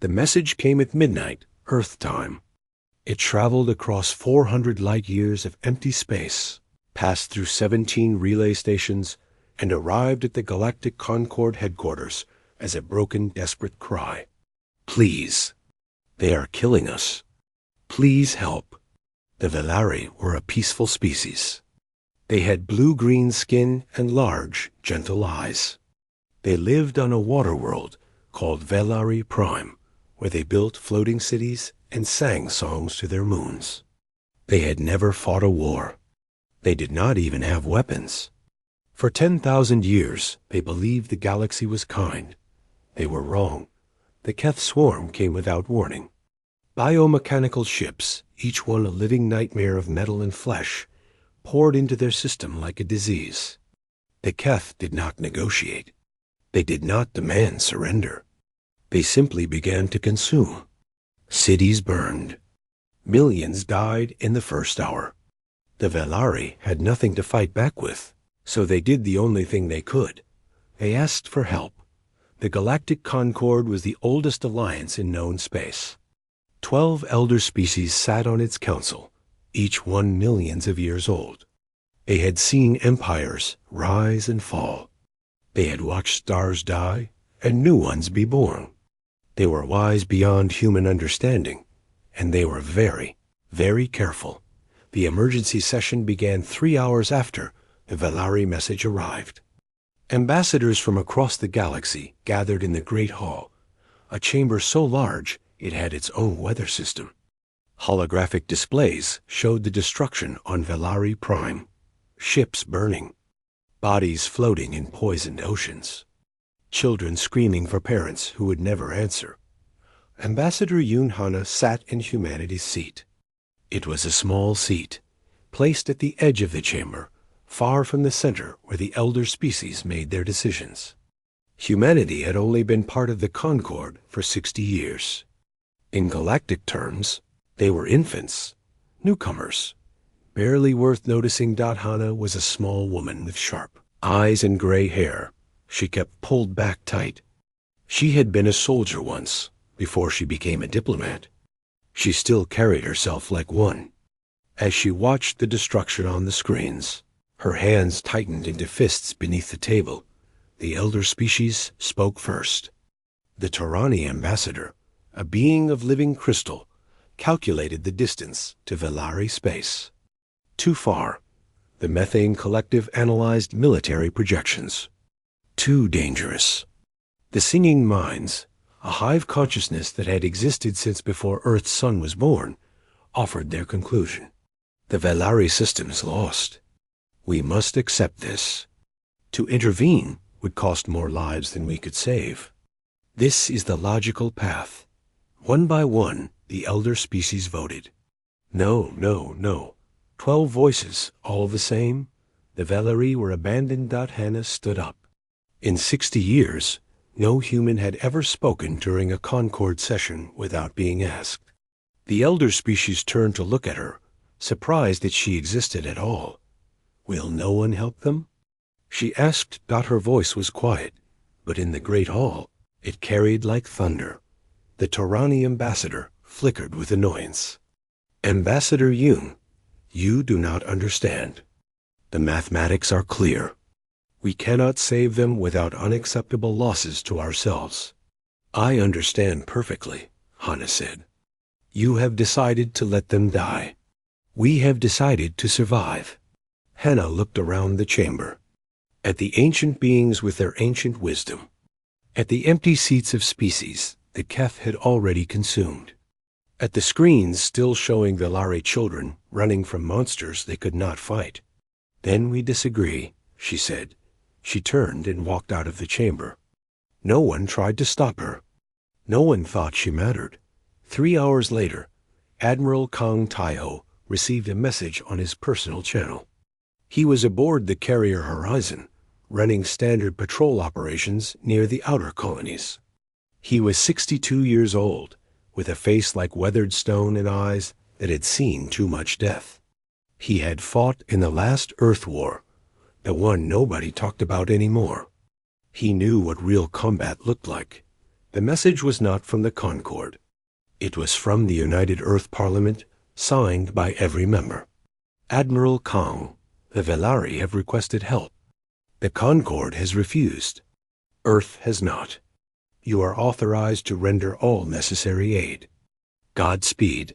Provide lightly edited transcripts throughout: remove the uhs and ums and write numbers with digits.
The message came at midnight, Earth time. It traveled across 400 light-years of empty space, passed through 17 relay stations, and arrived at the Galactic Concord headquarters as a broken, desperate cry. Please. They are killing us. Please help. The Velari were a peaceful species. They had blue-green skin and large, gentle eyes. They lived on a water world called Velari Prime, where they built floating cities and sang songs to their moons. They had never fought a war. They did not even have weapons. For 10,000 years, they believed the galaxy was kind. They were wrong. The Keth swarm came without warning. Biomechanical ships, each one a living nightmare of metal and flesh, poured into their system like a disease. The Keth did not negotiate. They did not demand surrender. They simply began to consume. Cities burned. Millions died in the first hour. The Velari had nothing to fight back with, so they did the only thing they could. They asked for help. The Galactic Concord was the oldest alliance in known space. 12 elder species sat on its council, each one millions of years old. They had seen empires rise and fall. They had watched stars die and new ones be born. They were wise beyond human understanding, and they were very, very careful. The emergency session began 3 hours after the Velari message arrived. Ambassadors from across the galaxy gathered in the Great Hall, a chamber so large it had its own weather system. Holographic displays showed the destruction on Velari Prime, ships burning, bodies floating in poisoned oceans, children screaming for parents who would never answer. Ambassador Yoon Hana sat in humanity's seat. It was a small seat, placed at the edge of the chamber, far from the center where the elder species made their decisions. Humanity had only been part of the Concord for 60 years. In galactic terms, they were infants, newcomers. Barely worth noticing, Hana was a small woman with sharp eyes and gray hair. She kept pulled back tight. She had been a soldier once, before she became a diplomat. She still carried herself like one. As she watched the destruction on the screens, her hands tightened into fists beneath the table. The elder species spoke first. The Torani ambassador, a being of living crystal, calculated the distance to Velari space. Too far. The Methane Collective analyzed military projections. Too dangerous. The Singing Minds, a hive consciousness that had existed since before Earth's sun was born, offered their conclusion. The Velari system's lost. We must accept this. To intervene would cost more lives than we could save. This is the logical path. One by one, the elder species voted. No, no, no. 12 voices, all the same. The Velari were abandoned. Hana stood up. In 60 years, no human had ever spoken during a Concord session without being asked. The elder species turned to look at her, surprised that she existed at all. Will no one help them? She asked. Her voice was quiet, but in the great hall, it carried like thunder. The Torani ambassador flickered with annoyance. Ambassador Yoon, you do not understand. The mathematics are clear. We cannot save them without unacceptable losses to ourselves. I understand perfectly, Hana said. You have decided to let them die. We have decided to survive. Hana looked around the chamber, at the ancient beings with their ancient wisdom, at the empty seats of species the Keth had already consumed, at the screens still showing Velari children running from monsters they could not fight. Then we disagree, she said. She turned and walked out of the chamber. No one tried to stop her. No one thought she mattered. 3 hours later, Admiral Kang Taiho received a message on his personal channel. He was aboard the carrier Horizon, running standard patrol operations near the outer colonies. He was 62 years old, with a face like weathered stone and eyes that had seen too much death. He had fought in the last Earth War, the one nobody talked about anymore. He knew what real combat looked like, The message was not from the Concord. It was from the United Earth Parliament, signed by every member. Admiral Kang, the Velari have requested help. The Concord has refused. Earth has not. You are authorized to render all necessary aid. Godspeed.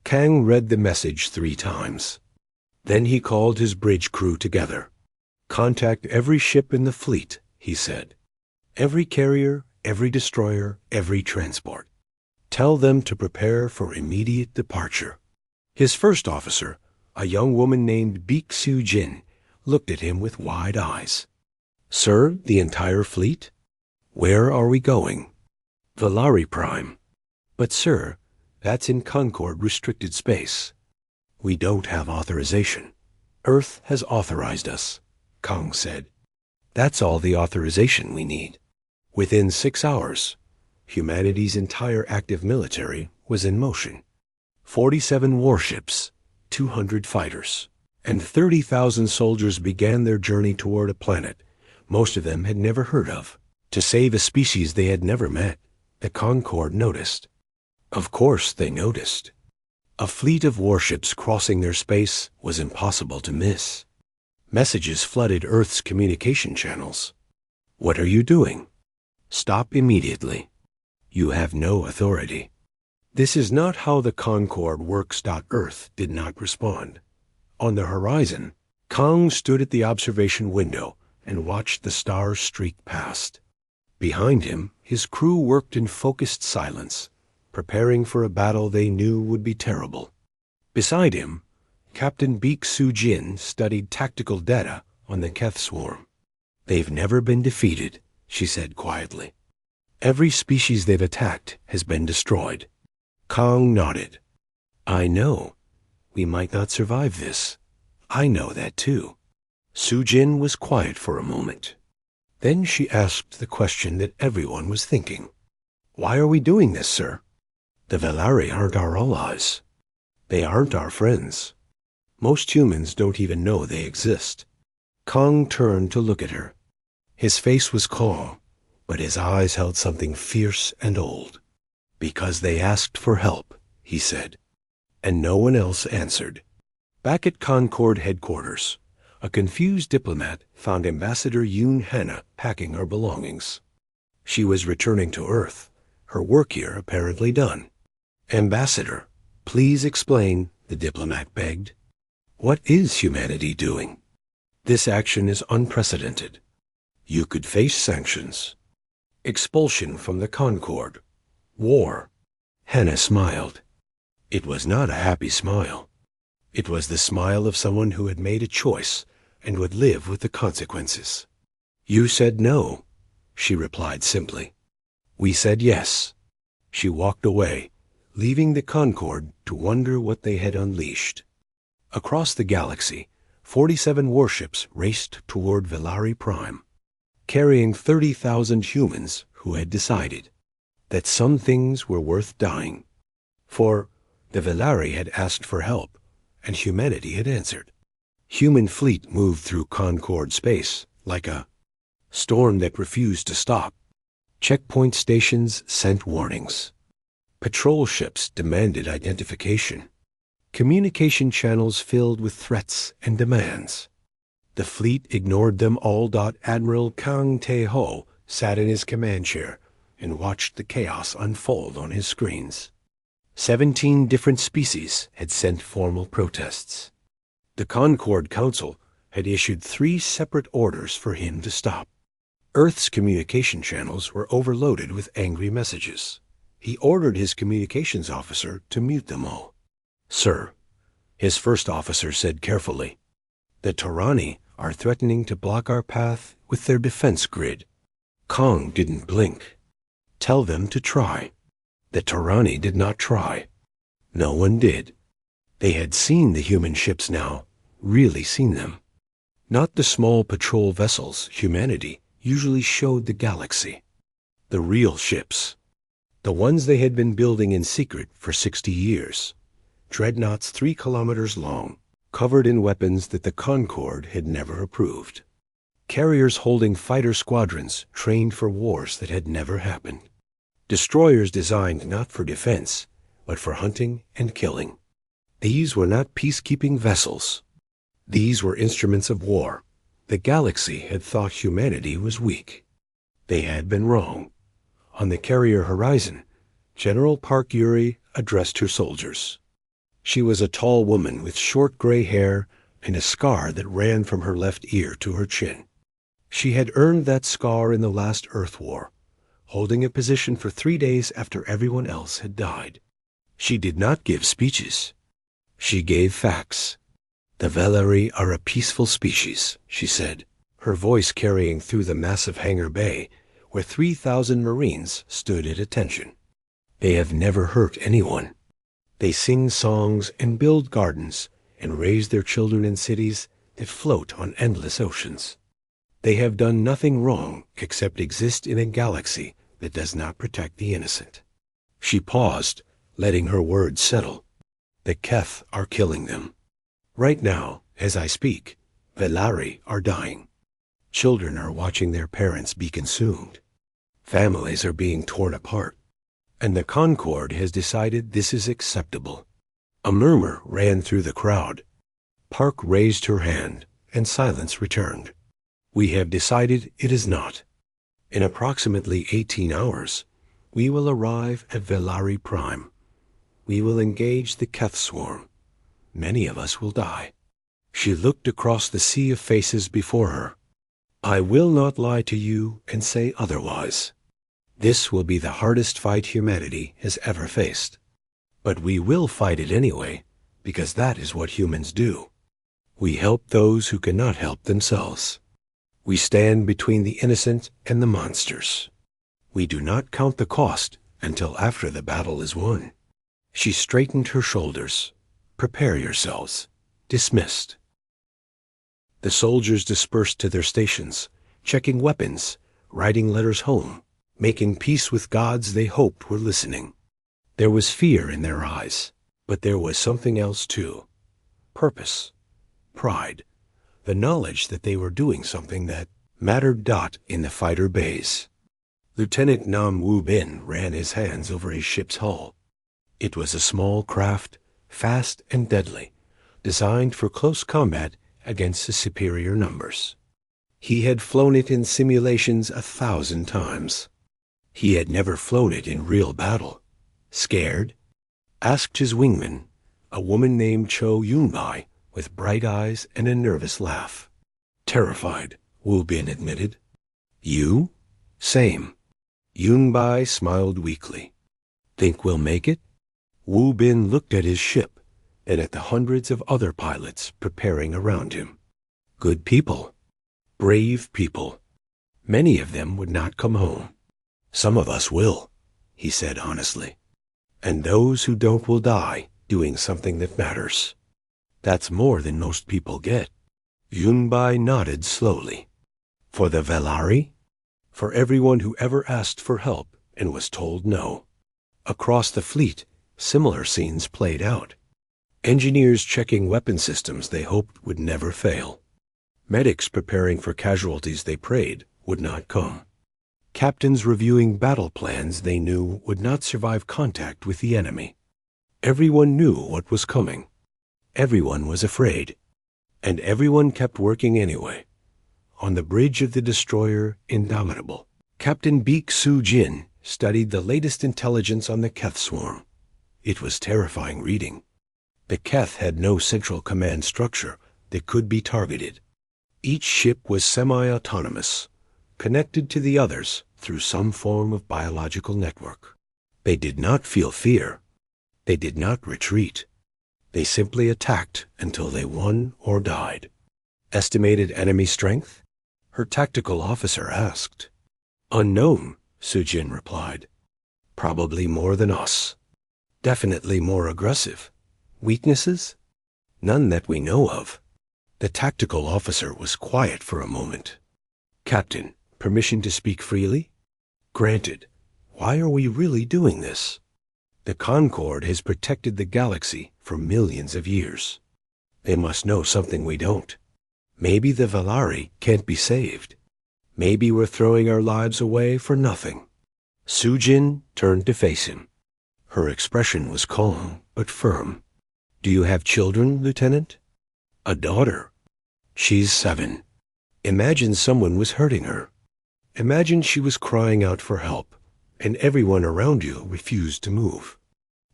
Kang read the message 3 times. Then he called his bridge crew together. Contact every ship in the fleet, he said. Every carrier, every destroyer, every transport. Tell them to prepare for immediate departure. His first officer, a young woman named Beek Soo-jin, looked at him with wide eyes. Sir, the entire fleet? Where are we going? Velari Prime. But sir, that's in Concord restricted space. We don't have authorization. Earth has authorized us, Kang said. That's all the authorization we need. Within 6 hours, humanity's entire active military was in motion. 47 warships, 200 fighters, and 30,000 soldiers began their journey toward a planet most of them had never heard of, to save a species they had never met. The Concord noticed. Of course they noticed. A fleet of warships crossing their space was impossible to miss. Messages flooded Earth's communication channels. What are you doing? Stop immediately. You have no authority. This is not how the Concord works. Earth did not respond. On the horizon, Kang stood at the observation window and watched the stars streak past. Behind him, his crew worked in focused silence, preparing for a battle they knew would be terrible. Beside him, Captain Beek Soo-jin studied tactical data on the Keth swarm. They've never been defeated, she said quietly. Every species they've attacked has been destroyed. Kang nodded. I know. We might not survive this. I know that too. Soo-jin was quiet for a moment. Then she asked the question that everyone was thinking. Why are we doing this, sir? The Velari aren't our allies. They aren't our friends. Most humans don't even know they exist. Kang turned to look at her. His face was calm, but his eyes held something fierce and old. Because they asked for help, he said. And no one else answered. Back at Concord headquarters, a confused diplomat found Ambassador Yoon Hannah packing her belongings. She was returning to Earth, her work here apparently done. Ambassador, please explain, the diplomat begged. What is humanity doing? This action is unprecedented. You could face sanctions. Expulsion from the Concord. War. Hannah smiled. It was not a happy smile. It was the smile of someone who had made a choice and would live with the consequences. You said no, she replied simply. We said yes. She walked away, leaving the Concord to wonder what they had unleashed. Across the galaxy, 47 warships raced toward Velari Prime, carrying 30,000 humans who had decided that some things were worth dying. For the Velari had asked for help, and humanity had answered. Human fleet moved through Concord space like a storm that refused to stop. Checkpoint stations sent warnings. Patrol ships demanded identification. Communication channels filled with threats and demands. The fleet ignored them all. Admiral Kang Tae-ho sat in his command chair and watched the chaos unfold on his screens. 17 different species had sent formal protests. The Concord Council had issued 3 separate orders for him to stop. Earth's communication channels were overloaded with angry messages. He ordered his communications officer to mute them all. Sir, his first officer said carefully, the Torani are threatening to block our path with their defense grid. Kang didn't blink. Tell them to try. The Torani did not try. No one did. They had seen the human ships now, really seen them. Not the small patrol vessels humanity usually showed the galaxy. The real ships. The ones they had been building in secret for 60 years. Dreadnoughts 3 kilometers long, covered in weapons that the Concord had never approved. Carriers holding fighter squadrons trained for wars that had never happened. Destroyers designed not for defense, but for hunting and killing. These were not peacekeeping vessels. These were instruments of war. The galaxy had thought humanity was weak. They had been wrong. On the carrier horizon, General Park Yuri addressed her soldiers. She was a tall woman with short gray hair and a scar that ran from her left ear to her chin. She had earned that scar in the last Earth War, holding a position for 3 days after everyone else had died. She did not give speeches. She gave facts. The Velari are a peaceful species, she said, her voice carrying through the massive hangar bay where 3,000 Marines stood at attention. They have never hurt anyone. They sing songs and build gardens and raise their children in cities that float on endless oceans. They have done nothing wrong except exist in a galaxy that does not protect the innocent. She paused, letting her words settle. The Keth are killing them. Right now, as I speak, Velari are dying. Children are watching their parents be consumed. Families are being torn apart. And the Concord has decided this is acceptable. A murmur ran through the crowd. Park raised her hand, and silence returned. We have decided it is not. In approximately 18 hours, we will arrive at Velari Prime. We will engage the Keth swarm. Many of us will die. She looked across the sea of faces before her. I will not lie to you and say otherwise. This will be the hardest fight humanity has ever faced. But we will fight it anyway, because that is what humans do. We help those who cannot help themselves. We stand between the innocent and the monsters. We do not count the cost until after the battle is won. She straightened her shoulders. Prepare yourselves. Dismissed. The soldiers dispersed to their stations, checking weapons, writing letters home, making peace with gods they hoped were listening. There was fear in their eyes, but there was something else too. Purpose, pride, the knowledge that they were doing something that mattered. In the fighter bays. Lieutenant Nam Wu Bin ran his hands over his ship's hull. It was a small craft, fast and deadly, designed for close combat against the superior numbers. He had flown it in simulations 1,000 times. He had never flown it in real battle. Scared? Asked his wingman, a woman named Cho Yunbai, with bright eyes and a nervous laugh. Terrified, Wu Bin admitted. You? Same. Yunbai smiled weakly. Think we'll make it? Wu Bin looked at his ship and at the hundreds of other pilots preparing around him. Good people. Brave people. Many of them would not come home. Some of us will, he said honestly. And those who don't will die doing something that matters. That's more than most people get. Yunbai nodded slowly. For the Velari? For everyone who ever asked for help and was told no. Across the fleet, similar scenes played out. Engineers checking weapon systems they hoped would never fail. Medics preparing for casualties they prayed would not come. Captains reviewing battle plans they knew would not survive contact with the enemy. Everyone knew what was coming. Everyone was afraid. And everyone kept working anyway. On the bridge of the destroyer Indomitable, Captain Beek Su Jin studied the latest intelligence on the Keth swarm. It was terrifying reading. The Keth had no central command structure that could be targeted. Each ship was semi-autonomous, connected to the others through some form of biological network. They did not feel fear. They did not retreat. They simply attacked until they won or died. Estimated enemy strength? Her tactical officer asked. Unknown, Sujin replied. Probably more than us. Definitely more aggressive. Weaknesses? None that we know of. The tactical officer was quiet for a moment. Captain, permission to speak freely? Granted. Why are we really doing this? The Concord has protected the galaxy for millions of years. They must know something we don't. Maybe the Velari can't be saved. Maybe we're throwing our lives away for nothing. Sujin turned to face him. Her expression was calm but firm. "Do you have children, Lieutenant?" "A daughter. She's 7. Imagine someone was hurting her. Imagine she was crying out for help, and everyone around you refused to move.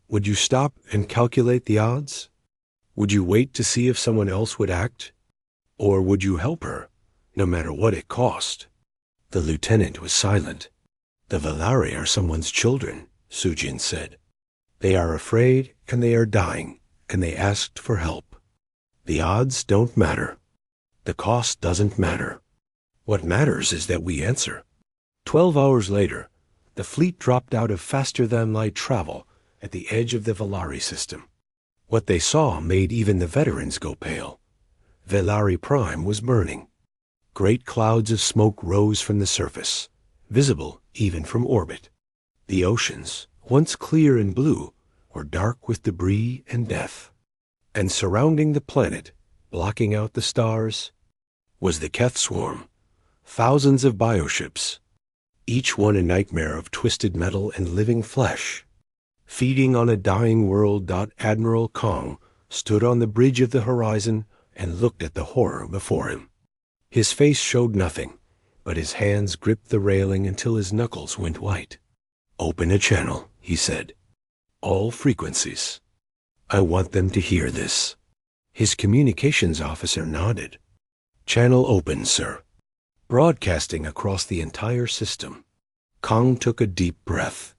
Would you stop and calculate the odds? Would you wait to see if someone else would act? Or would you help her, no matter what it cost?" The lieutenant was silent. "The Valari are someone's children," Sujin said. "They are afraid, and they are dying, and they asked for help. The odds don't matter. The cost doesn't matter. What matters is that we answer." 12 hours later, the fleet dropped out of faster-than-light travel at the edge of the Valari system. What they saw made even the veterans go pale. Valari Prime was burning. Great clouds of smoke rose from the surface, visible even from orbit. The oceans, once clear and blue, were dark with debris and death. And surrounding the planet, blocking out the stars, was the Keth swarm, thousands of bioships, each one a nightmare of twisted metal and living flesh. Feeding on a dying world. Admiral Kong stood on the bridge of the horizon and looked at the horror before him. His face showed nothing, but his hands gripped the railing until his knuckles went white. "Open a channel," he said. "All frequencies. I want them to hear this." His communications officer nodded. "Channel open, sir." Broadcasting across the entire system. Kong took a deep breath.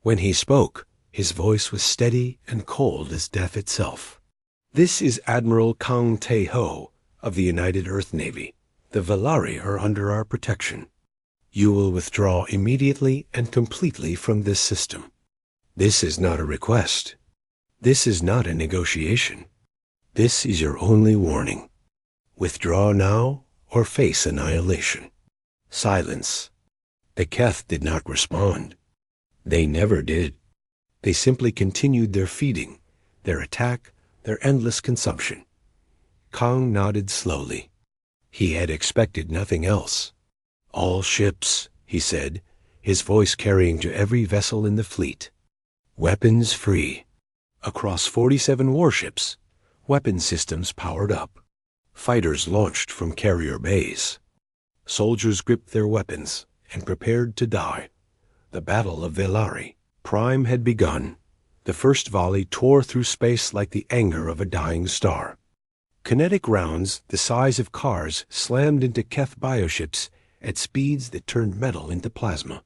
When he spoke, his voice was steady and cold as death itself. "This is Admiral Kong Tae-ho of the United Earth Navy. The Valari are under our protection. You will withdraw immediately and completely from this system. This is not a request. This is not a negotiation. This is your only warning. Withdraw now or face annihilation." Silence. The Keth did not respond. They never did. They simply continued their feeding, their attack, their endless consumption. Kong nodded slowly. He had expected nothing else. "All ships," he said, his voice carrying to every vessel in the fleet. "Weapons free." Across 47 warships, weapon systems powered up. Fighters launched from carrier bays. Soldiers gripped their weapons and prepared to die. The Battle of Valari Prime had begun. The first volley tore through space like the anger of a dying star. Kinetic rounds the size of cars slammed into Keth bioships at speeds that turned metal into plasma.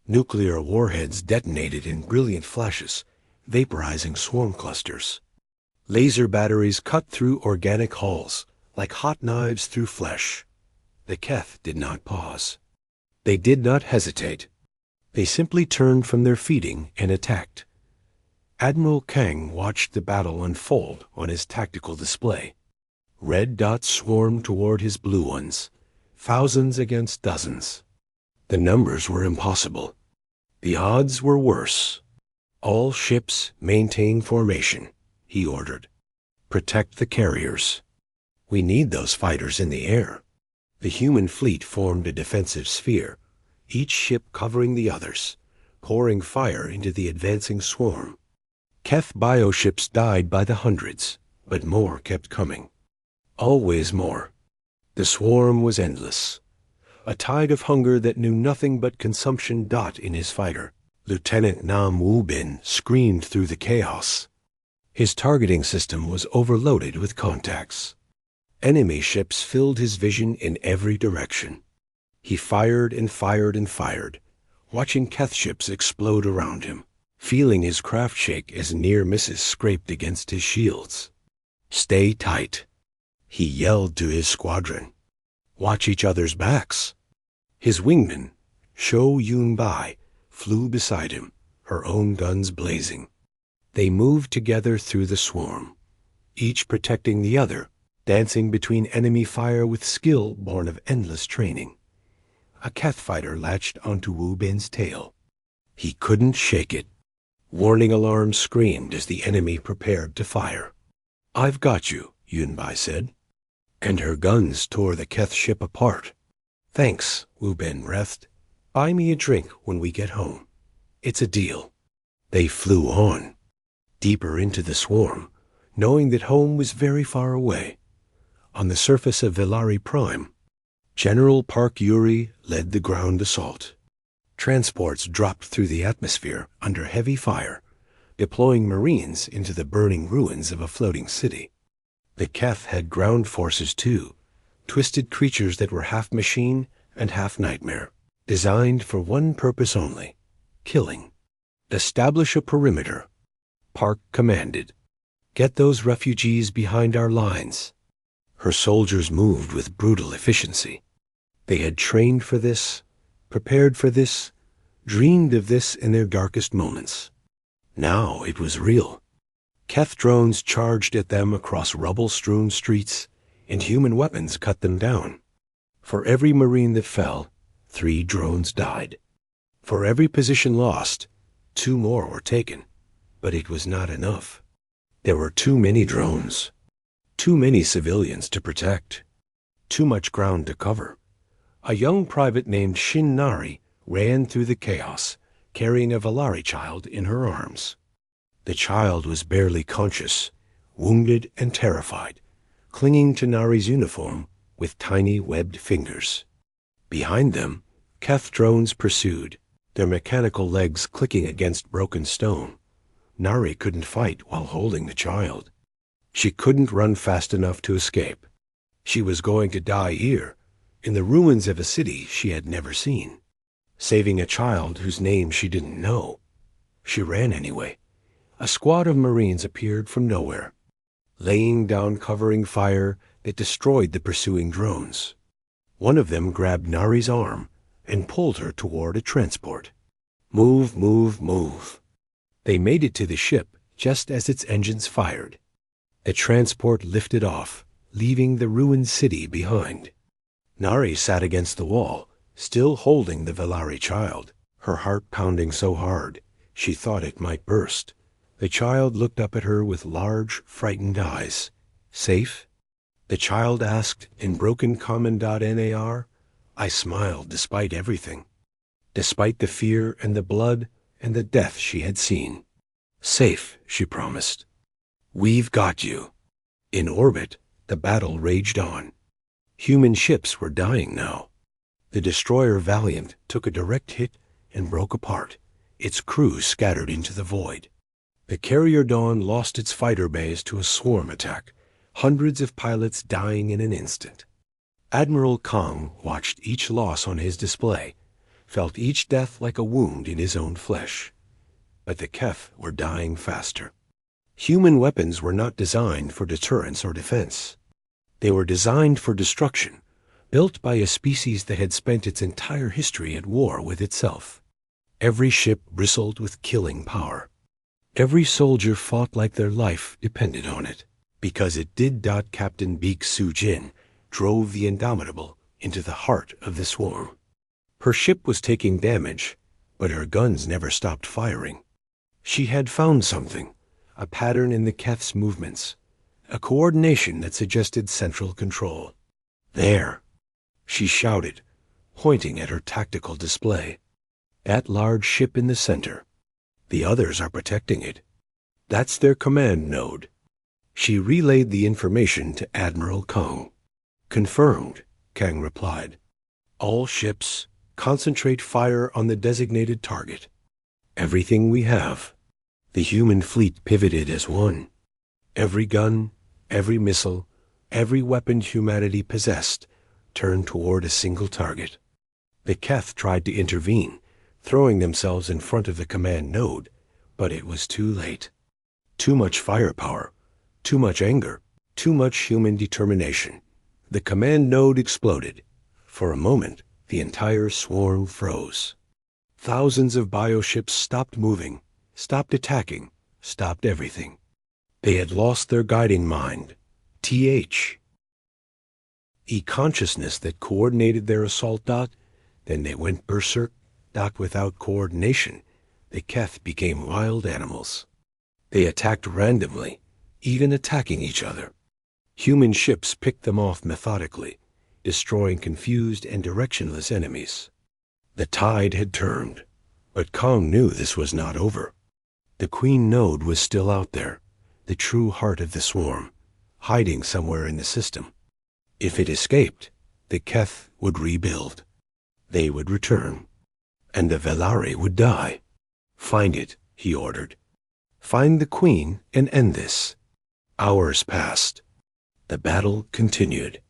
Nuclear warheads detonated in brilliant flashes, vaporizing swarm clusters. Laser batteries cut through organic hulls like hot knives through flesh. The Keth did not pause. They did not hesitate. They simply turned from their feeding and attacked. Admiral Kang watched the battle unfold on his tactical display. Red dots swarmed toward his blue ones, thousands against dozens. The numbers were impossible. The odds were worse. "All ships maintain formation," he ordered. "Protect the carriers. We need those fighters in the air." The human fleet formed a defensive sphere, each ship covering the others, pouring fire into the advancing swarm. Keth bioships died by the hundreds, but more kept coming. Always more. The swarm was endless. A tide of hunger that knew nothing but consumption. In his fighter, Lieutenant Nam Woo-bin screamed through the chaos. His targeting system was overloaded with contacts. Enemy ships filled his vision in every direction. He fired and fired and fired, watching Keth ships explode around him, feeling his craft shake as near misses scraped against his shields. "Stay tight," he yelled to his squadron. "Watch each other's backs." His wingman, Sho Yun-bai, flew beside him, her own guns blazing. They moved together through the swarm, each protecting the other, dancing between enemy fire with skill born of endless training. A Keth fighter latched onto Wu Bin's tail. He couldn't shake it. Warning alarms screamed as the enemy prepared to fire. "I've got you," Yun-bai said. And her guns tore the Keth ship apart. "Thanks," Wu Bin breathed. Buy me a drink when we get home. It's a deal." They flew on, deeper into the swarm, knowing that home was very far away. On the surface of Velari Prime, General Park Yuri led the ground assault. Transports dropped through the atmosphere under heavy fire, deploying Marines into the burning ruins of a floating city. The Keth had ground forces too, twisted creatures that were half machine and half nightmare, designed for one purpose only: killing. "Establish a perimeter," Park commanded. "Get those refugees behind our lines." Her soldiers moved with brutal efficiency. They had trained for this, prepared for this, dreamed of this in their darkest moments. Now it was real. Keth drones charged at them across rubble-strewn streets, and human weapons cut them down. For every Marine that fell, 3 drones died. For every position lost, 2 more were taken. But it was not enough. There were too many drones, too many civilians to protect, too much ground to cover. A young private named Shin Nari ran through the chaos, carrying a Velari child in her arms. The child was barely conscious, wounded and terrified, clinging to Nari's uniform with tiny webbed fingers. Behind them, Keth drones pursued, their mechanical legs clicking against broken stone. Nari couldn't fight while holding the child. She couldn't run fast enough to escape. She was going to die here, in the ruins of a city she had never seen, saving a child whose name she didn't know. She ran anyway. A squad of Marines appeared from nowhere, laying down covering fire that destroyed the pursuing drones. One of them grabbed Nari's arm and pulled her toward a transport. "Move, move, move." They made it to the ship just as its engines fired. The transport lifted off, leaving the ruined city behind. Nari sat against the wall, still holding the Velari child, her heart pounding so hard she thought it might burst. The child looked up at her with large, frightened eyes. "Safe?" the child asked in broken Common.NAR. I smiled despite everything, despite the fear and the blood and the death she had seen. "Safe," she promised. "We've got you." In orbit, the battle raged on. Human ships were dying now. The destroyer Valiant took a direct hit and broke apart, its crew scattered into the void. The carrier Dawn lost its fighter bays to a swarm attack, hundreds of pilots dying in an instant. Admiral Kong watched each loss on his display, felt each death like a wound in his own flesh. But the Keth were dying faster. Human weapons were not designed for deterrence or defense. They were designed for destruction, built by a species that had spent its entire history at war with itself. Every ship bristled with killing power. Every soldier fought like their life depended on it, because it did. Captain Beak Su-jin drove the Indomitable into the heart of the swarm. Her ship was taking damage, but her guns never stopped firing. She had found something, a pattern in the Keth's movements, a coordination that suggested central control. "There," she shouted, pointing at her tactical display. "That large ship in the center. The others are protecting it. That's their command node." She relayed the information to Admiral Kang. "Confirmed," Kang replied. "All ships, concentrate fire on the designated target. Everything we have." The human fleet pivoted as one. Every gun, every missile, every weapon humanity possessed turned toward a single target. The Keth tried to intervene, throwing themselves in front of the command node, but it was too late. Too much firepower, too much anger, too much human determination. The command node exploded. For a moment, the entire swarm froze. Thousands of bioships stopped moving, stopped attacking, stopped everything. They had lost their guiding mind, TH. E-consciousness that coordinated their assault. Then they went berserk. Without coordination, the Keth became wild animals. They attacked randomly, even attacking each other. Human ships picked them off methodically, destroying confused and directionless enemies. The tide had turned, but Kong knew this was not over. The Queen Node was still out there, the true heart of the swarm, hiding somewhere in the system. If it escaped, the Keth would rebuild. They would return, and the Velari would die. Find it, he ordered. Find the Queen and end this. Hours passed. The battle continued.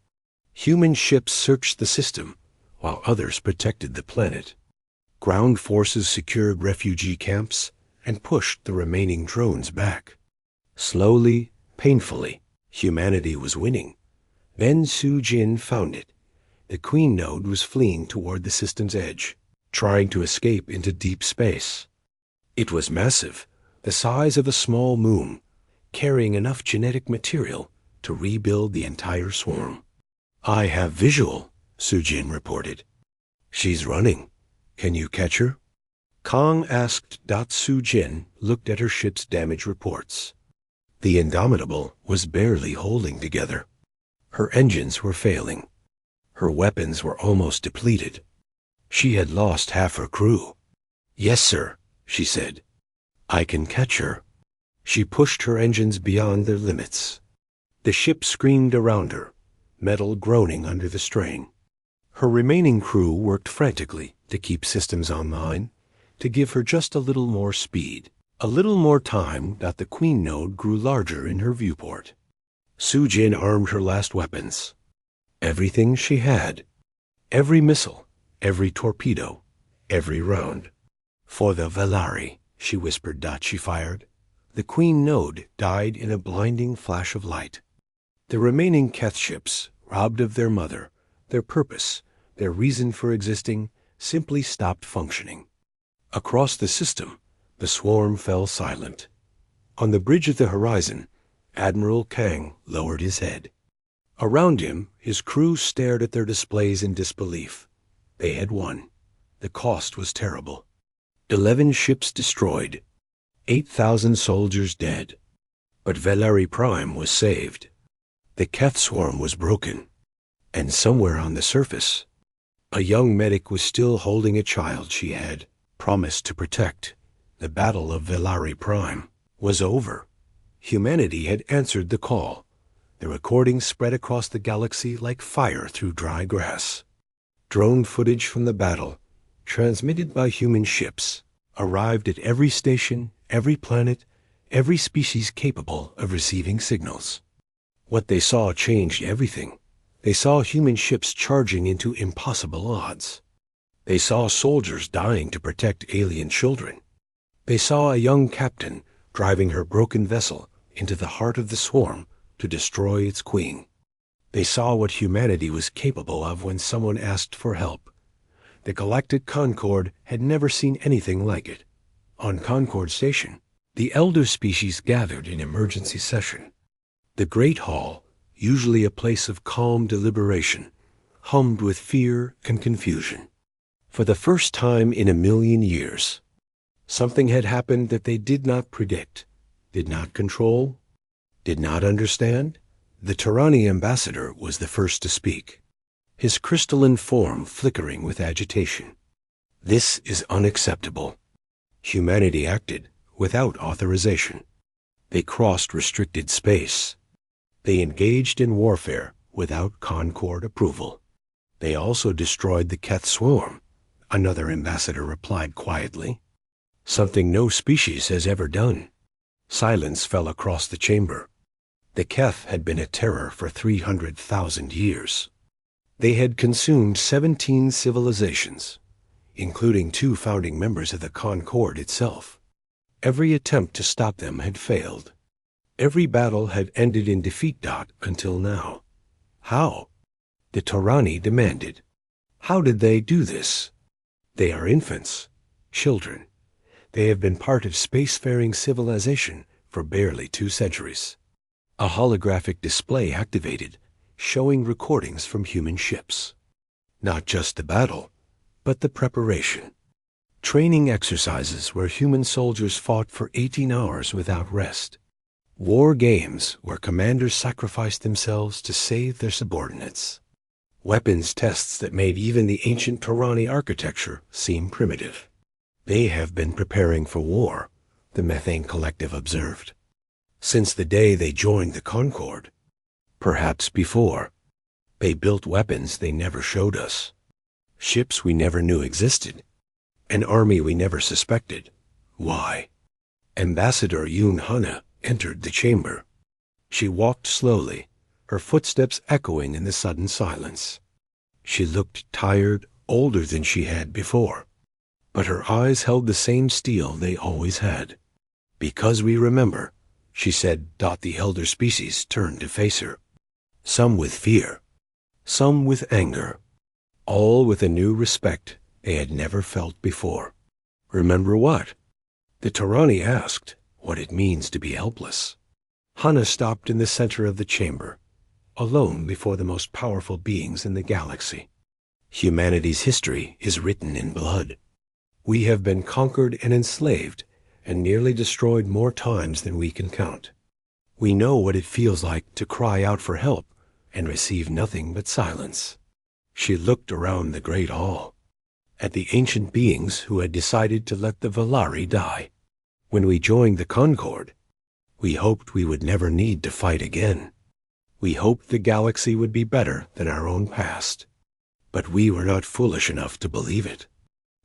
Human ships searched the system, while others protected the planet. Ground forces secured refugee camps and pushed the remaining drones back. Slowly, painfully, humanity was winning. Then Su Jin found it. The Queen Node was fleeing toward the system's edge, trying to escape into deep space. It was massive, the size of a small moon, carrying enough genetic material to rebuild the entire swarm. I have visual, Su Jin reported. She's running. Can you catch her? Kong asked. Su Jin looked at her ship's damage reports. The Indomitable was barely holding together. Her engines were failing. Her weapons were almost depleted. She had lost half her crew. Yes, sir, she said. I can catch her. She pushed her engines beyond their limits. The ship screamed around her, metal groaning under the strain. Her remaining crew worked frantically to keep systems online, to give her just a little more speed, a little more time. The Queen Node grew larger in her viewport. Su Jin armed her last weapons. Everything she had. Every missile, every torpedo, every round. For the Velari, she whispered. She fired. The Queen Node died in a blinding flash of light. The remaining Keth ships, robbed of their mother, their purpose, their reason for existing, simply stopped functioning. Across the system, the swarm fell silent. On the bridge of the horizon, Admiral Kang lowered his head. Around him, his crew stared at their displays in disbelief. They had won. The cost was terrible. 11 ships destroyed. 8,000 soldiers dead. But Velari Prime was saved. The Keth swarm was broken. And somewhere on the surface, a young medic was still holding a child she had promised to protect. The Battle of Velari Prime was over. Humanity had answered the call. The recording spread across the galaxy like fire through dry grass. Drone footage from the battle, transmitted by human ships, arrived at every station, every planet, every species capable of receiving signals. What they saw changed everything. They saw human ships charging into impossible odds. They saw soldiers dying to protect alien children. They saw a young captain driving her broken vessel into the heart of the swarm to destroy its queen. They saw what humanity was capable of when someone asked for help. The Galactic Concord had never seen anything like it. On Concord Station, the elder species gathered in emergency session. The Great Hall, usually a place of calm deliberation, hummed with fear and confusion. For the first time in a million years, something had happened that they did not predict, did not control, did not understand. The Terani ambassador was the first to speak, his crystalline form flickering with agitation. This is unacceptable. Humanity acted without authorization. They crossed restricted space. They engaged in warfare without Concord approval. They also destroyed the Keth swarm, another ambassador replied quietly. Something no species has ever done. Silence fell across the chamber. The Keth had been a terror for 300,000 years. They had consumed 17 civilizations, including 2 founding members of the Concord itself. Every attempt to stop them had failed. Every battle had ended in defeat. Until now. How? The Terani demanded. How did they do this? They are infants, children. They have been part of spacefaring civilization for barely 2 centuries. A holographic display activated, showing recordings from human ships. Not just the battle, but the preparation. Training exercises where human soldiers fought for 18 hours without rest. War games where commanders sacrificed themselves to save their subordinates. Weapons tests that made even the ancient Torani architecture seem primitive. They have been preparing for war, the Methane Collective observed, since the day they joined the Concord. Perhaps before. They built weapons they never showed us. Ships we never knew existed. An army we never suspected. Why? Ambassador Yoon Hana entered the chamber. She walked slowly, her footsteps echoing in the sudden silence. She looked tired, older than she had before. But her eyes held the same steel they always had. Because we remember, she said. The elder species turned to face her. Some with fear, some with anger, all with a new respect they had never felt before. Remember what? The Torani asked what it means to be helpless. Hana stopped in the center of the chamber, alone before the most powerful beings in the galaxy. Humanity's history is written in blood. We have been conquered and enslaved and nearly destroyed more times than we can count. We know what it feels like to cry out for help and receive nothing but silence. She looked around the great hall, at the ancient beings who had decided to let the Valari die. When we joined the Concord, we hoped we would never need to fight again. We hoped the galaxy would be better than our own past. But we were not foolish enough to believe it.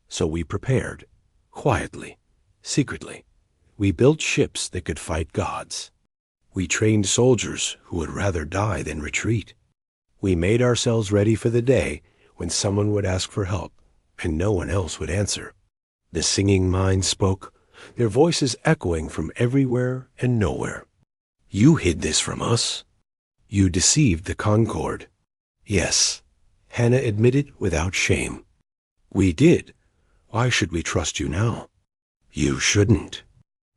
So we prepared, quietly, secretly. We built ships that could fight gods. We trained soldiers who would rather die than retreat. We made ourselves ready for the day when someone would ask for help and no one else would answer. The singing minds spoke, their voices echoing from everywhere and nowhere. You hid this from us. You deceived the Concord. Yes, Hannah admitted without shame. We did. Why should we trust you now? You shouldn't.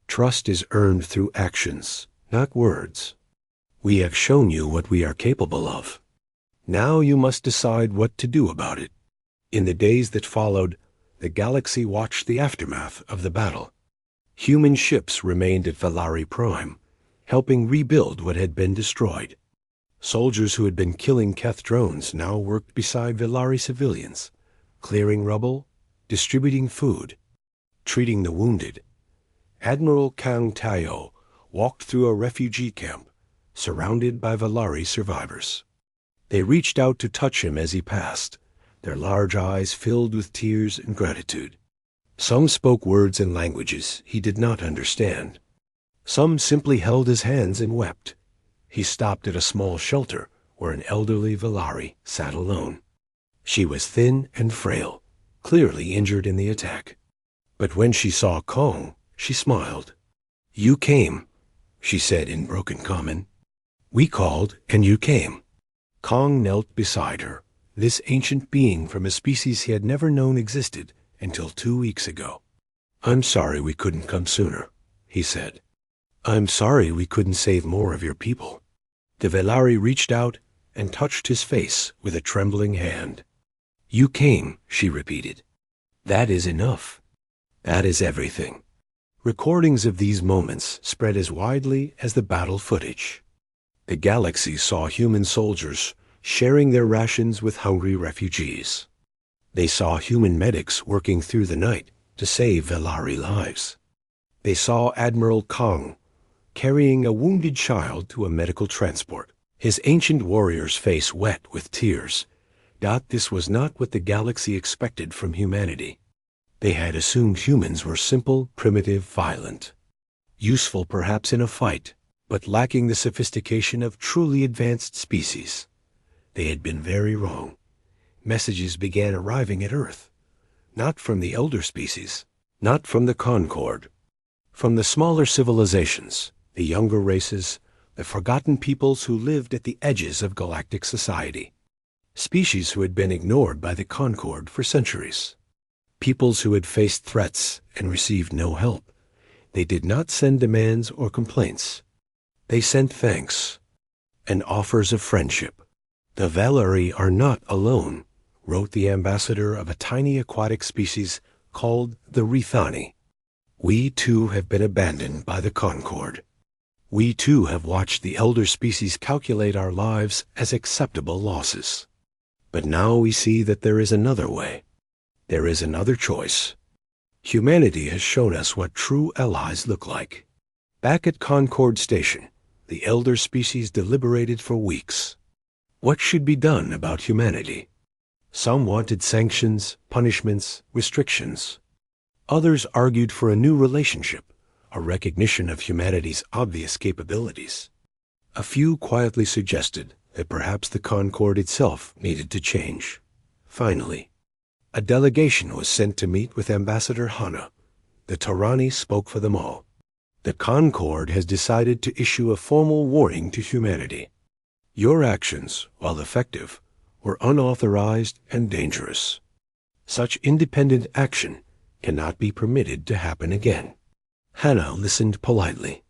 Trust is earned through actions, not words. We have shown you what we are capable of. Now you must decide what to do about it. In the days that followed, the galaxy watched the aftermath of the battle. Human ships remained at Valari Prime, helping rebuild what had been destroyed. Soldiers who had been killing Keth drones now worked beside Valari civilians, clearing rubble, distributing food, treating the wounded. Admiral Kang Tayo walked through a refugee camp, surrounded by Valari survivors. They reached out to touch him as he passed, their large eyes filled with tears and gratitude. Some spoke words and languages he did not understand. Some simply held his hands and wept. He stopped at a small shelter where an elderly Valari sat alone. She was thin and frail, clearly injured in the attack. But when she saw Kong, she smiled. You came, she said in broken common. We called and you came. Kong knelt beside her, this ancient being from a species he had never known existed until 2 weeks ago. I'm sorry we couldn't come sooner, he said. I'm sorry we couldn't save more of your people. The Valari reached out and touched his face with a trembling hand. You came, she repeated. That is enough. That is everything. Recordings of these moments spread as widely as the battle footage. The galaxy saw human soldiers sharing their rations with hungry refugees. They saw human medics working through the night to save Valari lives. They saw Admiral Kong carrying a wounded child to a medical transport, his ancient warrior's face wet with tears. This was not what the galaxy expected from humanity. They had assumed humans were simple, primitive, violent. Useful perhaps in a fight, but lacking the sophistication of truly advanced species. They had been very wrong. Messages began arriving at Earth, not from the elder species, not from the Concord, from the smaller civilizations, the younger races, the forgotten peoples who lived at the edges of galactic society, species who had been ignored by the Concord for centuries, peoples who had faced threats and received no help. They did not send demands or complaints. They sent thanks and offers of friendship. The Valari are not alone, wrote the ambassador of a tiny aquatic species called the Rithani. We too have been abandoned by the Concord. We too have watched the elder species calculate our lives as acceptable losses. But now we see that there is another way. There is another choice. Humanity has shown us what true allies look like. Back at Concord Station, the elder species deliberated for weeks. What should be done about humanity? Some wanted sanctions, punishments, restrictions. Others argued for a new relationship, a recognition of humanity's obvious capabilities. A few quietly suggested that perhaps the Concord itself needed to change. Finally, a delegation was sent to meet with Ambassador Hana. The Tarani spoke for them all. The Concord has decided to issue a formal warning to humanity. Your actions, while effective, were unauthorized and dangerous. Such independent action cannot be permitted to happen again. Hannah listened politely.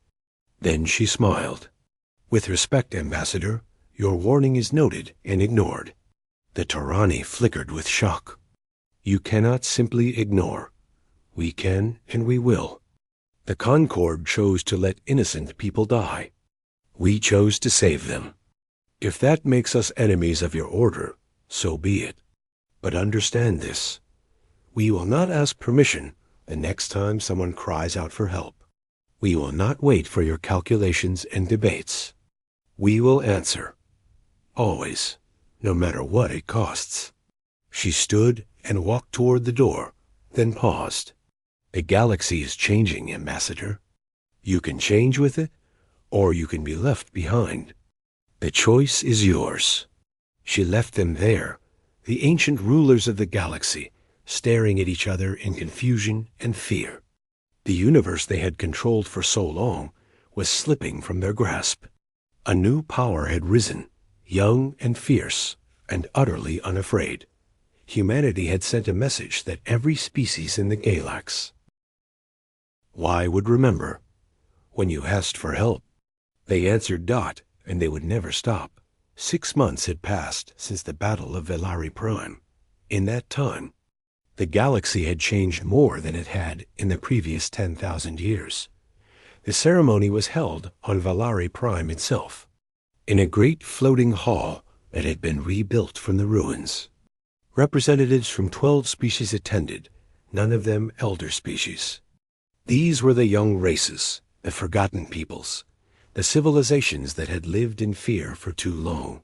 Then she smiled. With respect, Ambassador, your warning is noted and ignored. The Tarani flickered with shock. You cannot simply ignore. We can and we will. The Concord chose to let innocent people die. We chose to save them. If that makes us enemies of your order, so be it. But understand this. We will not ask permission the next time someone cries out for help. We will not wait for your calculations and debates. We will answer. Always, no matter what it costs. She stood and walked toward the door, then paused. The galaxy is changing, Ambassador. You can change with it, or you can be left behind. The choice is yours. She left them there, the ancient rulers of the galaxy, staring at each other in confusion and fear. The universe they had controlled for so long was slipping from their grasp. A new power had risen, young and fierce, and utterly unafraid. Humanity had sent a message that every species in the Galax would remember. When you asked for help, they answered dot, and they would never stop. 6 months had passed since the Battle of Velari Prime. In that time, the galaxy had changed more than it had in the previous 10,000 years. The ceremony was held on Velari Prime itself, in a great floating hall that had been rebuilt from the ruins. Representatives from 12 species attended, none of them elder species. These were the young races, the forgotten peoples, the civilizations that had lived in fear for too long.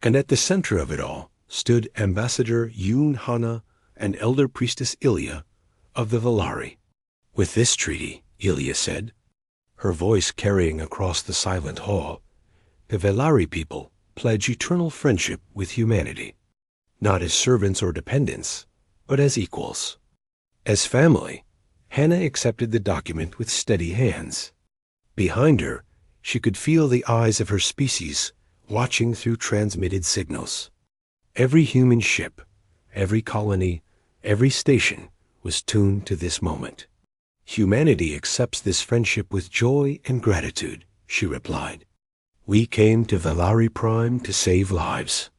And at the center of it all stood Ambassador Yoon Hana and Elder Priestess Ilya of the Velari. With this treaty, Ilya said, her voice carrying across the silent hall, the Velari people pledge eternal friendship with humanity, not as servants or dependents, but as equals. As family, Hannah accepted the document with steady hands. Behind her, she could feel the eyes of her species watching through transmitted signals. Every human ship, every colony, every station was tuned to this moment. Humanity accepts this friendship with joy and gratitude, she replied. We came to Velari Prime to save lives.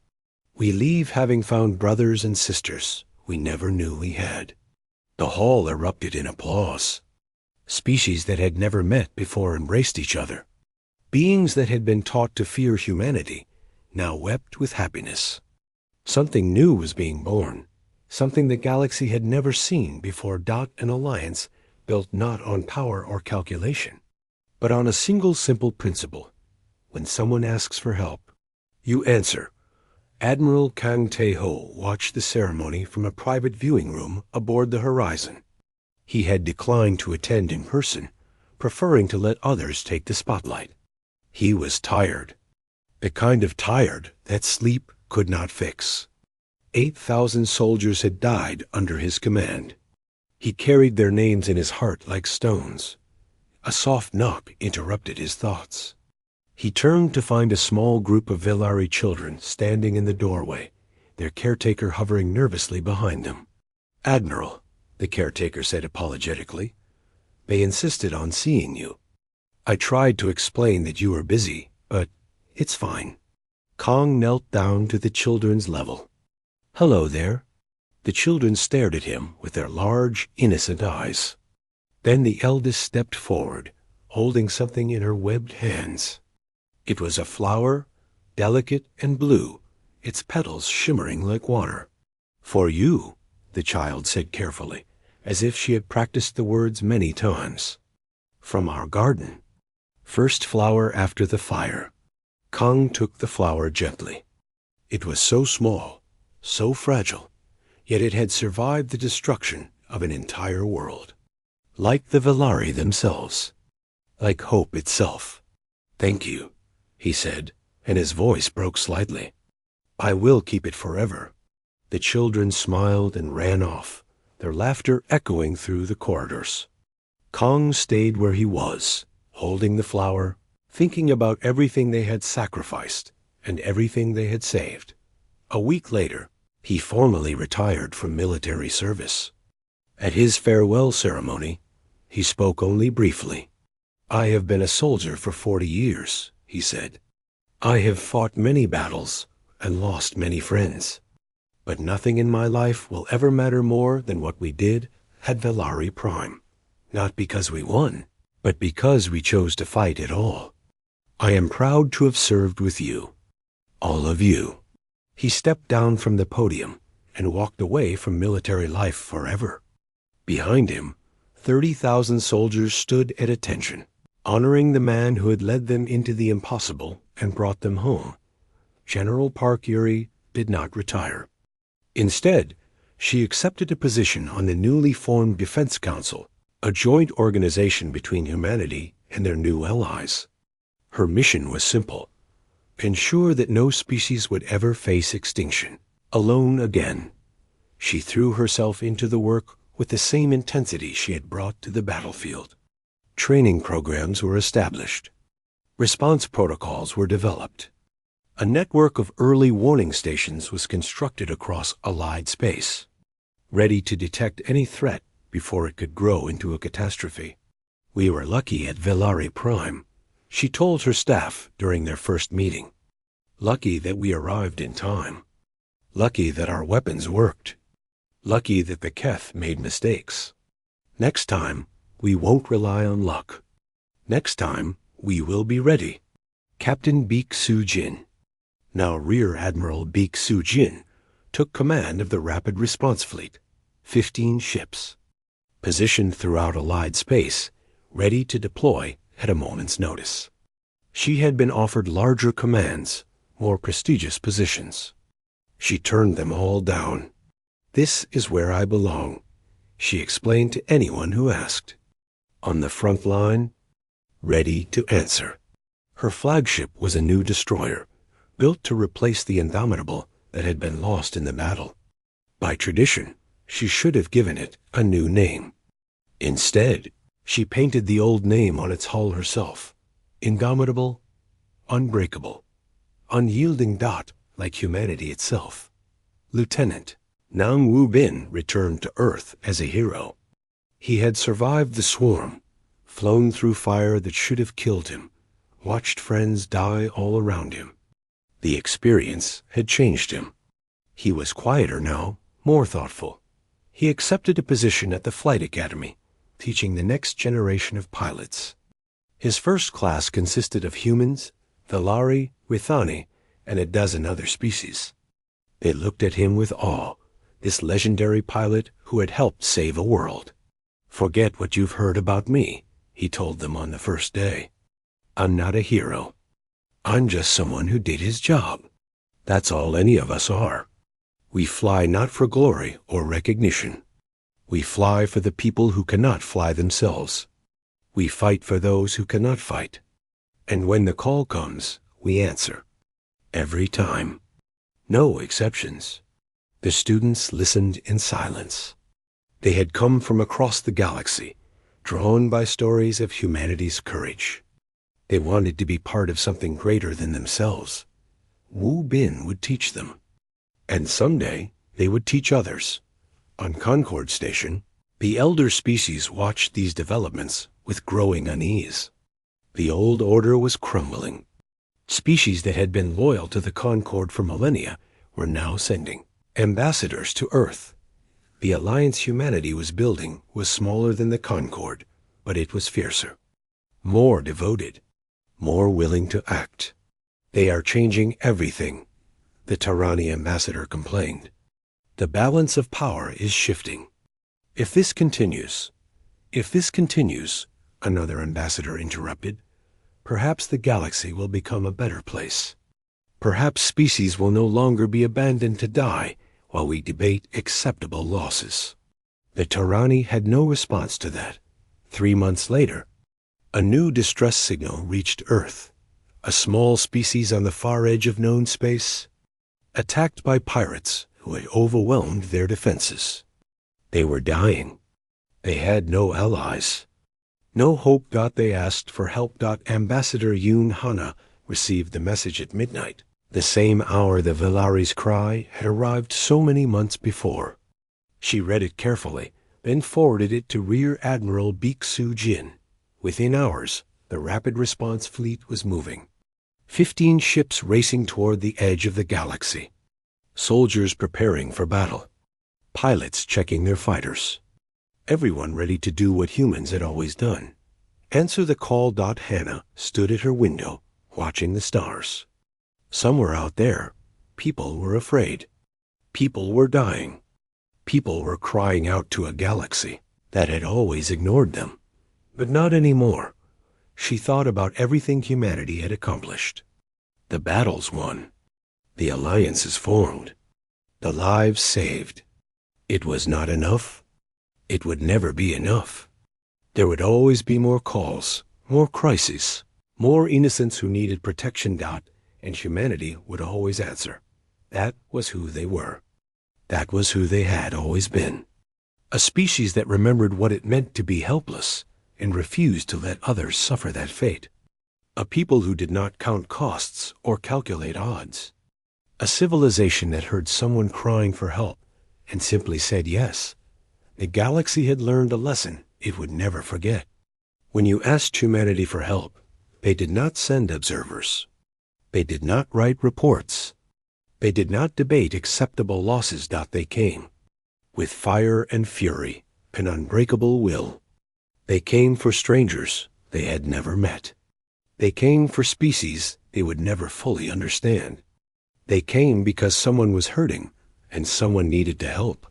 We leave having found brothers and sisters we never knew we had. The hall erupted in applause. Species that had never met before embraced each other. Beings that had been taught to fear humanity now wept with happiness. Something new was being born, something the galaxy had never seen before. An alliance built not on power or calculation, but on a single simple principle. When someone asks for help, you answer. Admiral Kang Tae-ho watched the ceremony from a private viewing room aboard the Horizon. He had declined to attend in person, preferring to let others take the spotlight. He was tired, the kind of tired that sleep could not fix. 8,000 soldiers had died under his command. He carried their names in his heart like stones. A soft knock interrupted his thoughts. He turned to find a small group of Velari children standing in the doorway, their caretaker hovering nervously behind them. Admiral, the caretaker said apologetically, they insisted on seeing you. I tried to explain that you were busy, but it's fine. Kong knelt down to the children's level. Hello there. The children stared at him with their large, innocent eyes. Then the eldest stepped forward, holding something in her webbed hands. It was a flower, delicate and blue, its petals shimmering like water. "For you," the child said carefully, as if she had practiced the words many times. "From our garden. First flower after the fire." Kang took the flower gently. It was so small, so fragile, yet it had survived the destruction of an entire world. Like the Valari themselves. Like hope itself. "Thank you," he said, and his voice broke slightly. "I will keep it forever." The children smiled and ran off, their laughter echoing through the corridors. Kang stayed where he was, holding the flower, thinking about everything they had sacrificed and everything they had saved. A week later, he formally retired from military service. At his farewell ceremony, he spoke only briefly. "I have been a soldier for 40 years, he said. "I have fought many battles and lost many friends. But nothing in my life will ever matter more than what we did at Valari Prime. Not because we won, but because we chose to fight at all. I am proud to have served with you. All of you." He stepped down from the podium and walked away from military life forever. Behind him, 30,000 soldiers stood at attention, honoring the man who had led them into the impossible and brought them home. General Park Yuri did not retire. Instead, she accepted a position on the newly formed Defense Council, a joint organization between humanity and their new allies. Her mission was simple: ensure that no species would ever face extinction, alone again. She threw herself into the work with the same intensity she had brought to the battlefield. Training programs were established. Response protocols were developed. A network of early warning stations was constructed across Allied space, ready to detect any threat before it could grow into a catastrophe. "We were lucky at Valari Prime," she told her staff during their first meeting. "Lucky that we arrived in time. Lucky that our weapons worked. Lucky that the Keth made mistakes. Next time, we won't rely on luck. Next time, we will be ready." Captain Beek Soo-jin, now Rear Admiral Beek Soo-jin, took command of the Rapid Response Fleet, 15 ships, positioned throughout Allied space, ready to deploy at a moment's notice. She had been offered larger commands, more prestigious positions. She turned them all down. "This is where I belong," she explained to anyone who asked. On the front line, ready to answer. Her flagship was a new destroyer, built to replace the Indomitable that had been lost in the battle. By tradition, she should have given it a new name. Instead, she painted the old name on its hull herself: Indomitable, Unbreakable, Unyielding dot like humanity itself. Lieutenant Nang Wu Bin returned to Earth as a hero. He had survived the swarm, flown through fire that should have killed him, watched friends die all around him. The experience had changed him. He was quieter now, more thoughtful. He accepted a position at the Flight Academy, teaching the next generation of pilots. His first class consisted of humans, Valari, Withani, and a dozen other species. They looked at him with awe, this legendary pilot who had helped save a world. "Forget what you've heard about me," he told them on the first day. "I'm not a hero. I'm just someone who did his job. That's all any of us are. We fly not for glory or recognition. We fly for the people who cannot fly themselves. We fight for those who cannot fight. And when the call comes, we answer. Every time. No exceptions." The students listened in silence. They had come from across the galaxy, drawn by stories of humanity's courage. They wanted to be part of something greater than themselves. Wu Bin would teach them. And someday they would teach others. On Concord Station, the elder species watched these developments with growing unease. The old order was crumbling. Species that had been loyal to the Concord for millennia were now sending ambassadors to Earth. The alliance humanity was building was smaller than the Concord, but it was fiercer, more devoted, more willing to act. "They are changing everything," the Tarani ambassador complained. "The balance of power is shifting. If this continues, another ambassador interrupted, perhaps the galaxy will become a better place. Perhaps species will no longer be abandoned to die while we debate acceptable losses." The Tarani had no response to that. 3 months later, a new distress signal reached Earth, a small species on the far edge of known space, attacked by pirates who had overwhelmed their defenses. They were dying. They had no allies. No hope. They asked for help. Ambassador Yoon Hana received the message at midnight, the same hour the Velari's cry had arrived so many months before. She read it carefully, then forwarded it to Rear Admiral Beek Soo Jin. Within hours, the rapid response fleet was moving. 15 ships racing toward the edge of the galaxy. Soldiers preparing for battle. Pilots checking their fighters. Everyone ready to do what humans had always done. Answer the call. Hannah stood at her window, watching the stars. Somewhere out there, people were afraid. People were dying. People were crying out to a galaxy that had always ignored them. But not anymore. She thought about everything humanity had accomplished. The battles won. The alliances formed. The lives saved. It was not enough. It would never be enough. There would always be more calls, more crises, more innocents who needed protection. And humanity would always answer. That was who they were. That was who they had always been. A species that remembered what it meant to be helpless and refused to let others suffer that fate. A people who did not count costs or calculate odds. A civilization that heard someone crying for help and simply said yes. The galaxy had learned a lesson it would never forget. When you asked humanity for help, they did not send observers. They did not write reports. They did not debate acceptable losses. They came with fire and fury, an unbreakable will. They came for strangers they had never met. They came for species they would never fully understand. They came because someone was hurting and someone needed to help,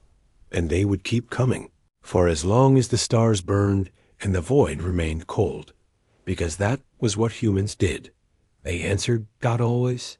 and they would keep coming for as long as the stars burned and the void remained cold, because that was what humans did. They answered God always,